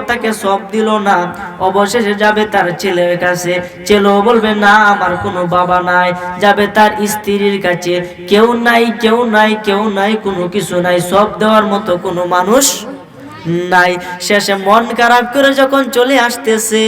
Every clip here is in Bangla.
তাকে সব দিল না, অবশেষে যাবে তার ছেলের কাছে। ছেলেও বলবে না আমার কোনো বাবা নাই। যাবে তার স্ত্রীর কাছে, কেউ নাই, কেউ নাই, কেউ নাই, কোনো কিছু নাই, সব দেওয়ার মতো কোনো মানুষ নাই। শেষে মন খারাপ করে যখন চলে আসতেছে,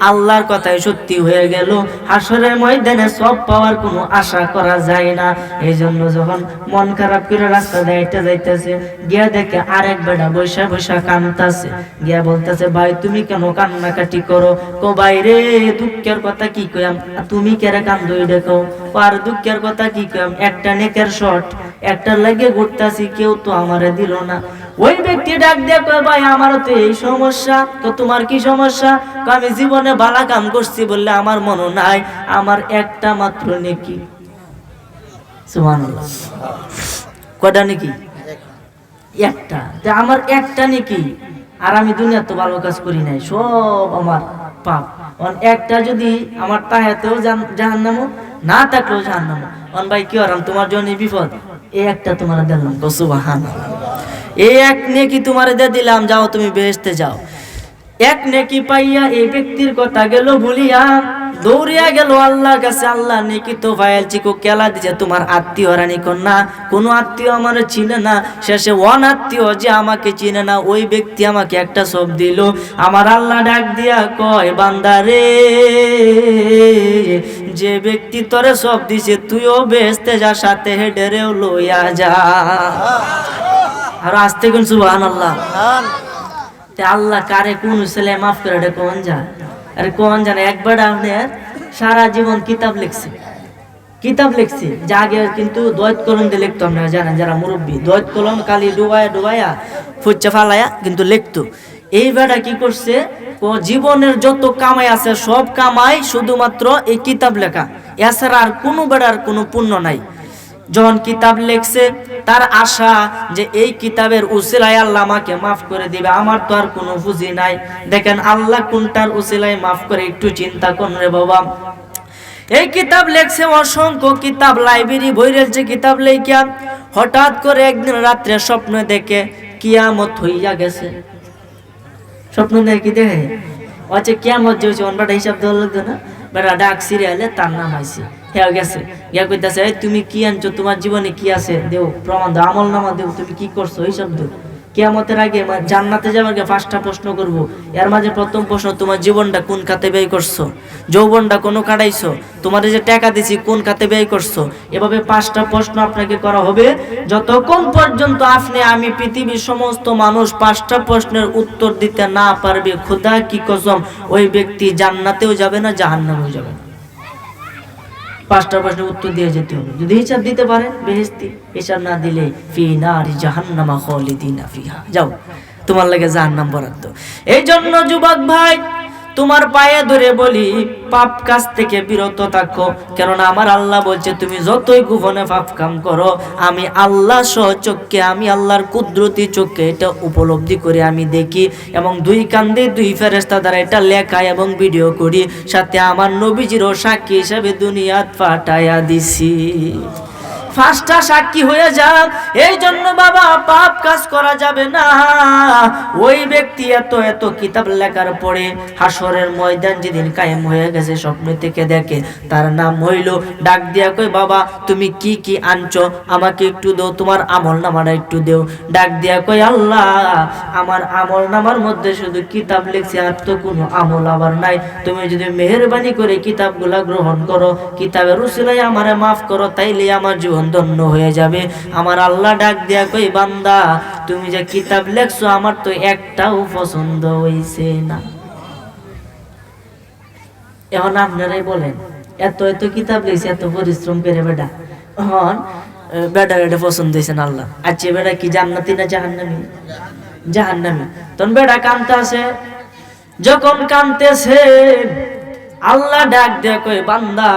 আল্লাহর কথাই সত্যি হয়ে গেল। হাসরের ময়দানে সব পাওয়ার কোনো আশা করা যায় না। এই জন্য যখন মন খারাপ করে রাস্তা দিয়ে যাইতেছে, গিয়া দেখে আরেক বেটা বৈশা বৈশা কাঁদতেছে। গিয়া বলতেছে ভাই তুমি কেন কান্নাকাটি করো? কো ভাই রে দুঃখের কথা কি কইম, তুমি কেরে কান্দো দেখো। আর দুঃখের কথা কি কইম, একটা নেকের শট একটা লাগে ঘুরতাছি, কেউ তো আমারে দিল না। ওই ব্যক্তি ডাক দিয়ে কয় ভাই আমারও তো এই সমস্যা। তো তোমার কি সমস্যা? আমি জীবনে ভালো কাম করছি বললে আমার মনে নাই, আমার একটা মাত্র নেকি। সুবহানাল্লাহ। কয়টা নেকি? একটা। আমার একটা নেকি, আর আমি দুনিয়া তো ভালো কাজ করি নাই, সব আমার পাপ। একটা যদি আমার তাহাতেও জাহান্নামও, না থাকলেও জাহান্নাম। ভাই কি হরাম তোমার জন্য বিপদ, এই একটা তোমার দিলাম। সুবহানাল্লাহ। এই এক নেকি তোমারে দিয়ে দিলাম, যাও তুমি বেহেশতে যাও। এক নেকি পাইয়া এই ব্যক্তির কথা গেল ভুলিয়া, দৌড়িয়া গেল আল্লাহর কাছে। আল্লাহ নেকি তো ফাইল চিকো কেলা দিছে, তোমার আত্মীয় রানী কন্যা, কোনো আত্মীয় আমার চিনে না। শেষে অনাত্মীয় যে আমাকে চিনে না, ওই ব্যক্তি আমাকে একটা সব দিল। আমার আল্লাহ ডাক দিয়া কয় বান্দারে, যে ব্যক্তি তোরে সব দিছে তুইও বেহেশতে যা, সাথে হেডেরেও লইয়া যা। আর আসতে কোন সুবহানাল্লাহ। আল্লাহ কারে কোন ছেলে মাফ করে এটা কোন যায়? আরে কোন জানে, একবার আপনার সারা জীবন কিতাব লিখছে, কিতাব লিখছে যা আগে কিন্তু দোয়াত কলম দিয়ে লিখতো। আপনারা জানেন যারা মুরব্বী, দোয়াত কলম কালি ডুবায়া ডুবায়া ফুচ্চা ফালায়া কিন্তু লিখতো। এই বেটা কি করছে, ও জীবনের যত কামাই আছে সব কামাই শুধুমাত্র এই কিতাব লেখা, এছাড়া আর কোনো বেটার কোনো পুণ্য নাই। যখন কিতাব লেখছে তার আশা যে এই কিতাবের উসিলায় আল্লাহ আমাকে মাফ করে দিবে, আমার তো আর কোনো পুঁজি নাই। দেখেন আল্লাহ কোনটার উসিলায় মাফ করে, একটু চিন্তা করুন রে বাবা। এই কিতাব লেখছে, অসংখ্য কিতাব লাইব্রেরি ভইরেছে কিতাব লেখা। হঠাৎ করে একদিন রাত্রে স্বপ্ন দেখে কিয়ামত হইয়া গেছে। স্বপ্ন দেখে দেখে আচ্ছা কিয়ামত যে হচ্ছে, অনবাটা হিসাব দেওয়া লাগতো না। বেটা ডাক সিরিয়ালে তার নাম আইছে, হ্যাঁ গেছে। ইয়া কইতাছে তুমি কি আনছো, তোমার জীবনে কি আছে দেও, প্রমাণ দাও, আমল নামা দেও, তুমি কি করছো এইসব দেও। কিয়ামতের আগে জান্নাতে যাওয়ার আগে 5টা প্রশ্ন করব। এর মাঝে প্রথম প্রশ্ন, তোমার জীবনটা কোন খাতে ব্যয় করছো, যৌবনটা কোন কাটাইছো, তোমার যে টাকা দিছি কোন খাতে ব্যয় করছো। এভাবে 5টা প্রশ্ন আপনাকে করা হবে। যতক্ষণ পর্যন্ত আপনি আমি পৃথিবীর সমস্ত মানুষ 5টা প্রশ্নের উত্তর দিতে না পারবে, খোদা কি কসম, ওই ব্যক্তি জান্নাতেও যাবে না জাহান্নামেও যাবে না। 5টা প্রশ্নের উত্তর দিয়ে যেতে হবে। যদি হিসাব দিতে পারেন বেহেশতি, হিসাব না দিলে ফি নারি জাহান্নামা খালিদিনা ফিহা, যাও তোমার লাগে জাহান্নাম বরাদ্দ। এই জন্য যুবক ভাই তোমার পায়ে ধরে বলি, পাপ কাজ থেকে বিরত থাকো। কেননা আমার আল্লাহ বলছে তুমি যতই গোপনে পাপ কাম করো, আমি আল্লাহ সচক্ষে, আমি আল্লাহর কুদরতি চোখে এটা উপলব্ধি করে আমি দেখি, এবং 2 কান দিয়ে 2 ফেরেশতা দ্বারা এটা লেখা এবং ভিডিও করি। সাথে আমার নবীজিরও সাক্ষী হিসেবে দুনিয়াত পাঠায়া দিছি। 5টা সাক্ষী হয়ে যাও। এই জন্য বাবা পাপ কাজ করা যাবে না। ওই ব্যক্তি এত এত কিতাব লেখার পরে হাসরের ময়দান যেদিন কায়েম হয়ে গেছে, স্বপ্ন থেকে দেখে তার নাম হইল, ডাক দিয়া কই বাবা তুমি কি কি আনছো আমাকে একটু দাও, তোমার আমল নামাটা একটু দেও। ডাক দিয়া কই আল্লাহ আমার আমল নামার মধ্যে শুধু কিতাব লিখছে, আর তো কোনো আমল আবার নাই। তুমি যদি মেহেরবানি করে কিতাবগুলা গ্রহণ করো, কিতাবের উসিলায় আমারে মাফ করো, তাইলে আমার জীবন ধন্য হয়ে যাবে। আমার আল্লাহ ডাক দিয়া কই বান্দা তুমি যে কিতাব লেখছো আমার তো একটাও পছন্দ হইছে না। এখন আপনারাই বলেন, এত এত কিতাব লিখছে, এত পরিশ্রম করে বেটা, এখন বেটা বেটা পছন্দ হয়েছে না আল্লাহ। আচ্ছা বেটা কি জান্নাতি না জাহান্নামী? জাহান্নামী। তখন বেটা কানতে আছে, যখন কানতেছে আল্লাহ ডাক দিয়ে কই বান্দা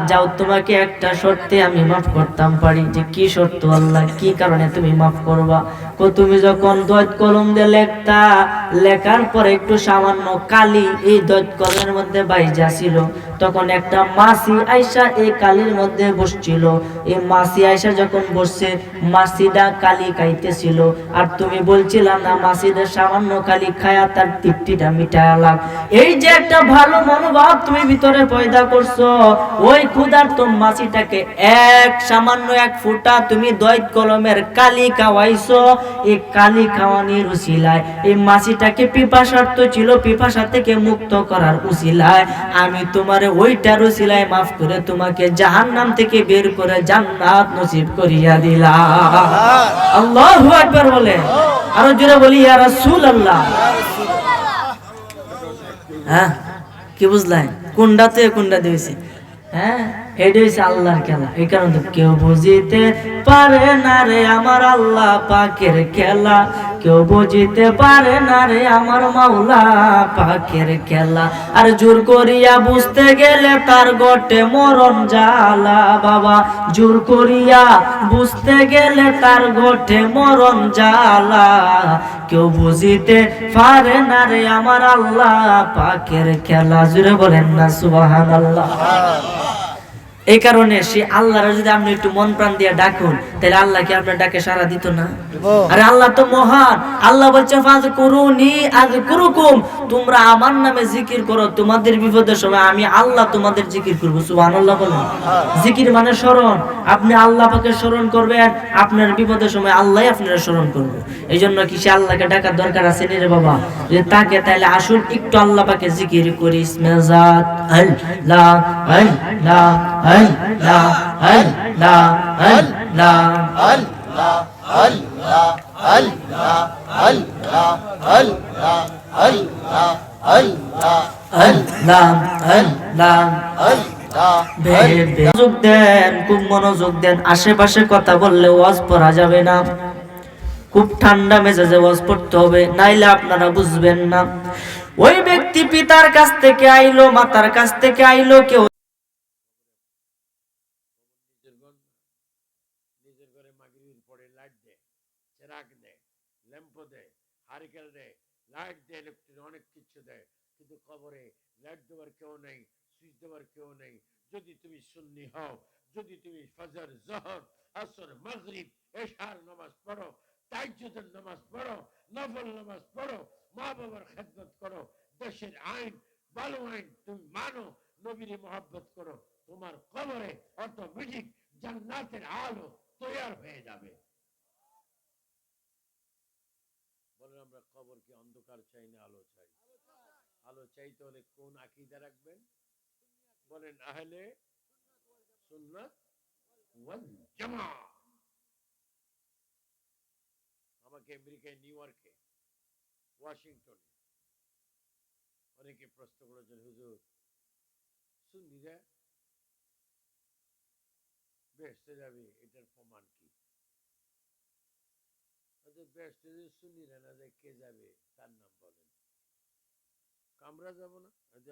যাও, তোমাকে একটা শর্তে আমি মাফ করতাম পারি। যে কি শর্ত আল্লাহ, কি কারণে তুমি মাফ করবা? কো তুমি যখন দৈত কলম দিয়ে লেখতা, লেখার পরে একটু সামান্য কালি এই দৈত কলমের মধ্যে বাইজা ছিল, তখন একটা মাসি আয়সা এই কালির মধ্যে বসছিল। এই মাসি আয়সা যখন বসছে, মাসিদা কালি খাইতেছিল, আর তুমি বলছিলা না মাসিদের সামান্য কালি খায়া তার তৃপ্তিটা মিটালাম। এই যে একটা ভালো মনোভাব তুমি ভিতরে পয়দা করছো, ওই ক্ষুধার্ত মাসিটাকে সামান্য এক ফোঁটা তুমি দৈত কলমের কালি খাওয়াইছো। এই কালি খাওয়ানির উসিলায় এই মাসিটাকে পিপাসার্থ ছিল, পিপাসা থেকে মুক্ত করার উসিলায় আমি তোমারে ওইটার উসিলায় মাফ করে তোমাকে জাহান্নাম থেকে বের করে জান্নাত নসিব করিয়া দিলাম। আল্লাহু আকবার বলে, আরো জোরে বলি ইয়া রাসূলুল্লাহ। হ্যাঁ, কি বুঝলেন? কোনটাতে কোনটা দিয়েছে? হ্যাঁ, এটা হচ্ছে আল্লাহর খেলা। এই কারণে কেউ বুঝিতে পারে না রে আমার আল্লাহ পাকের খেলা, কেউ বুঝিতে পারে না রে আমার মাওলা পাকের খেলা। আর জোর করিয়া বুঝতে গেলে তার গটে মরণ জ্বালা বাবা, জোর করিয়া বুঝতে গেলে তার গটে মরণ জ্বালা, কেউ বুঝিতে পারে না রে আমার আল্লাহ পাকের খেলা। জোরে বলেন না সুবহানাল্লাহ। এই কারণে সে আল্লাহর যদি আপনি একটু মন প্রাণ দিয়ে ডাকুন, তাহলে আল্লাহ কি আপনার ডাকে সাড়া দিত না? আরে আল্লাহ তো মহান। আল্লাহ বলছে ফাযকুরুনি আযকুরুকুম, তোমরা আমার নামে জিকির করো, তোমাদের বিপদের সময় আমি আল্লাহ তোমাদের জিকির করব। সুবহানাল্লাহ বলেন। জিকির মানে স্মরণ। আপনি আল্লাহ পাকে স্মরণ করবেন, আপনার বিপদের সময় আল্লাহই আপনারা স্মরণ করবে। এই জন্য কি সে আল্লাহকে ডাকার দরকার আছে রে বাবা? যে তাকে তাইলে আসুন একটু আল্লাহ পাকে জিকির করি। ইসমেজাত আল্লাহ আল্লাহ আল্লাহ আল্লাহ আল্লাহ আল্লাহ আল্লাহ আল্লাহ আল্লাহ আল্লাহ আল্লাহ আল্লাহ আল্লাহ আল্লাহ আল্লাহ। মনোযোগ দেন, খুব মনোযোগ দেন। আশেপাশে কথা বললে ওয়াজ পড়া যাবে না, খুব ঠান্ডা মেজাজে ওয়াজ পড়তে হবে, নাইলে আপনারা বুঝবেন না। ওই ব্যক্তি পিতার কাছ থেকে আইলো, মাতার কাছ থেকে আইলো, কেউ নিজের ঘরে মাগরিবের পরে লাইট দেয়, চেরাগ দেয়, ল্যাম্পো দেয়, হারিকেল দেয়, লাইট দেয়, ইলেকট্রিক অনেক কিছু দেয়, কিন্তু কবরে লাইট দেওয়ার কেউ নেই, সুইচ দেওয়ার কেউ নেই। যদি তুমি সুন্নি হও, যদি তুমি ফজর, জোহর, আসর, মাগরিব, এশার নামাজ পড়ো, তাহাজ্জুদের নামাজ পড়ো, নফল নামাজ পড়ো, মা বাবার খেদমত করো, দেশের আইন ভালো আইন তুমি মানো, নবীর মহব্বত করো, তোমার কবরে অটোমেটিক জান্নাতের আলো তৈরি হয়ে যাবে। বলেন আমরা কবরকে অন্ধকার চাই না আলো চাই? আলো চাইতে হলে কোন আকীদা রাখবেন? বলেন আহলে সুন্নাত ওয়াল জামাআহ। আমাকে আমেরিকায়, নিউ ইয়র্কে, ওয়াশিংটনে অনেকে প্রশ্ন করেছেন, হুজুর সুন্নিরা বেহেশতে যাবে, এটার প্রমাণ কি? বেহেশতে যদি সুন্নিরা না যায়, কে যাবে? তার নাম বলেন। আমরা যাব না?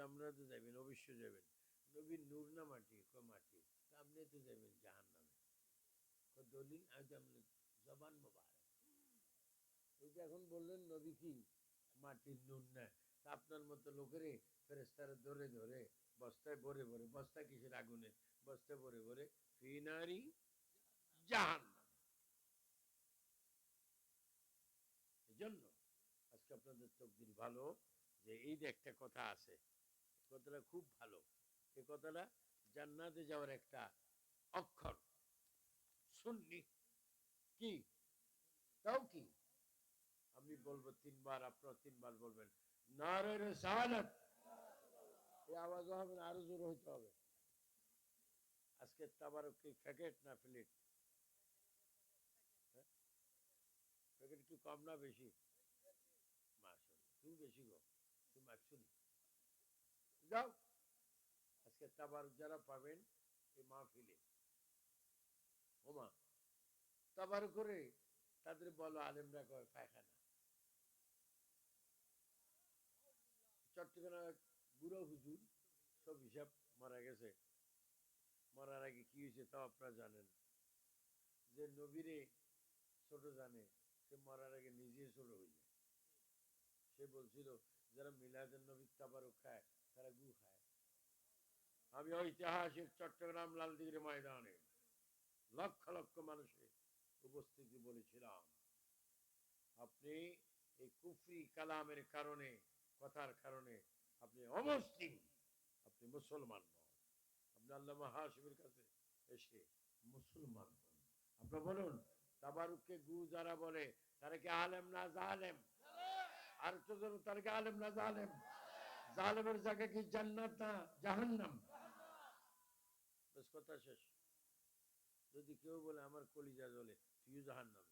আমরা তো যাবেন, অবশ্যই যাবেন। নবীর নূর না মাটি? মাটি। আপনি তো যাবেন জাহান্নামে। দলিল আজ আপনি জবান মোবারক। এই যে এখন বললেন নবী কি মাটির নূর না, আপনার মতো লোকেরে ফেরেশতারা ধরে ধরে বস্তায় ভরে ভরে, বস্তা কিসের আগুনে, বস্তায় ভরে ভরে ফিনারি জাহান্নাম। এজন্য আজকে আপনাদের তকদির ভালো যে এই যে একটা কথা আছে, কথাটা খুব ভালো। এই কথাটা জান্নাতে যাওয়ার একটা অক্ষর। সুন্নি কি? তাও কি? আমি বলবো তিনবার, আপনারা তিনবার বলবেন নারে রিসালাত। এই আওয়াজও হবে না, আরো জোরে হইতে হবে। আজকে তাবারক কি প্যাকেট না প্লেট? প্যাকেট কি কম না বেশি? মাশাআল্লাহ, তুমি বেশি গো, তুমি মাকসুনি যাও। আজকে তাবারক যারা পাবেন এই মাহফিলে, ওমা তাবারক করে তাদের বলো, আলেমরা কয় পায়খানা। চট্টগ্রাম বুড়ো হুজুর সব হিসাব মারা গেছে। মরার আগে কি হয়েছে তাও আপনারা জানেন। যে নবীরে ছোট জানে, সে মরার আগে নিজে ছোট হয়ে যায়। সে বলছিল যারা মিলাদের নবীর তাবারক খায় তারা গু খায়। আমি ঐতিহাসিক চট্টগ্রাম লালদিঘির ময়দানে লক্ষ লক্ষ মানুষের উপস্থিতি বলেছিলাম, আপনি এই কুফরি কালামের কারণে, কথার কারণে আপনি অমুসলিম, আপনি মুসলমান নন। আপনি আল্লামা হাশিমের কাছে এসে মুসলমান হন। আপনি বলুন, তাবারুককে গু যারা বলে তারা কি আলেম না জালেম? আর তো তারা কি আলেম না জালেম? জালেমের জায়গা কি জান্নাত না জাহান্নাম? বেশ, কথা শেষ। যদি কেউ বলে আমার কলিজা জ্বলে, তুইও জাহান্নামী।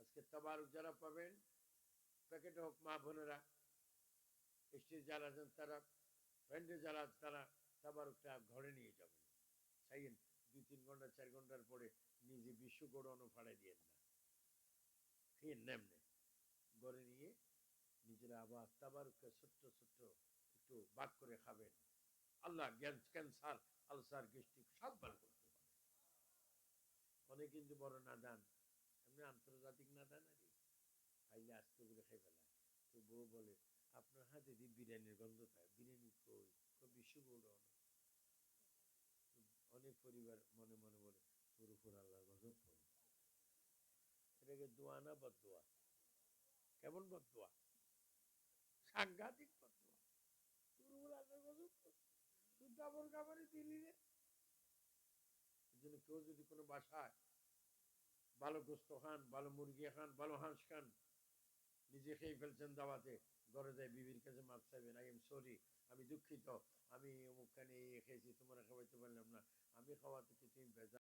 আজকে তাবারুক যারা পাবেন, প্যাকেটে হোক মা বোনেরা, স্টেজ যারা আছেন তারা, ফ্রেন্ডে যারা আছে তারা তাবারুকটা ঘরে নিয়ে যাবেন। চাইয়েন 2-3 ঘন্টা 4 ঘন্টার পরে নিজে বিশ্ব গড়ানো ফাড়াই দিয়েন না, খেয়ে নেমনে ঘরে নিয়ে নিজেরা আবার তাবারুককে ছোট্ট ছোট্ট একটু বাক করে খাবেন। আল্লাহ ক্যান্সার, আলসার, গ্যাস্ট্রিক সব ভালো করতে পারে। অনেক কিন্তু বড় নাদান, এমনি আন্তর্জাতিক নাদান আর কি, খাইলে আস্তে করে খাই ফেলায়। তো বউ বলে, আপনার হাতে দিয়ে বিরিয়ানির গন্ধ পায়, বিরিয়ানি কই? বিশ্ব গৌরব। অনেক পরিবার মনে মনে বলে, তোর উপর আল্লাহ গজব পড়ে। এটাকে দোয়া না বদদোয়া? কেমন বদদোয়া? সাংঘাতিক বদদোয়া। তোর উপর আল্লাহ গজব পড়ে, তুই কাপড় কাপড়ে দিলি রে। এই জন্য কেউ যদি কোনো বাসায় ভালো গোস্ত খান, ভালো মুরগি খান, ভালো হাঁস খান, নিজে খেয়ে ফেলছেন দাওয়াতে, ঘরে যায় বিবির কাছে মাপ চাইবেন, আই এম সরি, আমি দুঃখিত, আমি অমুকখানে খেয়েছি, তোমরা খাওয়াইতে পারলাম না, আমি খাওয়াতে কি তুমি